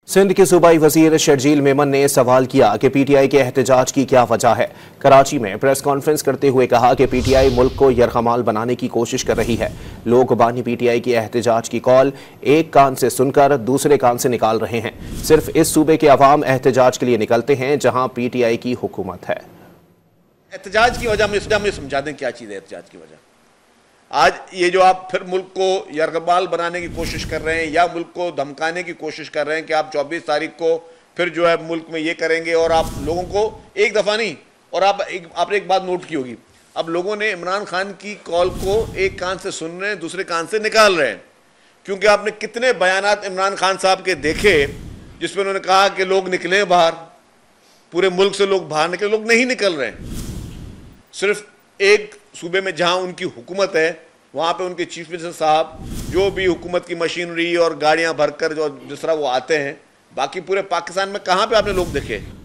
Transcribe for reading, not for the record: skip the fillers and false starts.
सिंध के सूबाई वजीर शर्जील मेमन ने सवाल किया कि पीटीआई के एहतजाज की क्या वजह है। कराची में प्रेस कॉन्फ्रेंस करते हुए कहा कि पीटीआई मुल्क को यरगमाल बनाने की कोशिश कर रही है। लोग बानी पीटीआई की एहतजाज की कॉल एक कान से सुनकर दूसरे कान से निकाल रहे हैं। सिर्फ इस सूबे के अवाम एहतजाज के लिए निकलते हैं जहां पीटीआई की हुकूमत है। एहतजाज की वजह में समझा दें क्या चीज़ है एहतजाज की वजह। आज ये जो आप फिर मुल्क को यरगमाल बनाने की कोशिश कर रहे हैं या मुल्क को धमकाने की कोशिश कर रहे हैं कि आप 24 तारीख को फिर जो है मुल्क में ये करेंगे और आप लोगों को एक दफ़ा नहीं, और आपने एक बात नोट की होगी, अब लोगों ने इमरान खान की कॉल को एक कान से सुन रहे हैं, दूसरे कान से निकाल रहे हैं। क्योंकि आपने कितने बयानात इमरान खान साहब के देखे जिसमें उन्होंने कहा कि लोग निकले बाहर, पूरे मुल्क से लोग बाहर निकले, लोग नहीं निकल रहे हैं। सिर्फ एक सूबे में जहां उनकी हुकूमत है वहां पे उनके चीफ मिनिस्टर साहब जो भी हुकूमत की मशीनरी और गाड़ियां भरकर जो जिस तरह वो आते हैं, बाकी पूरे पाकिस्तान में कहां पे आपने लोग देखे।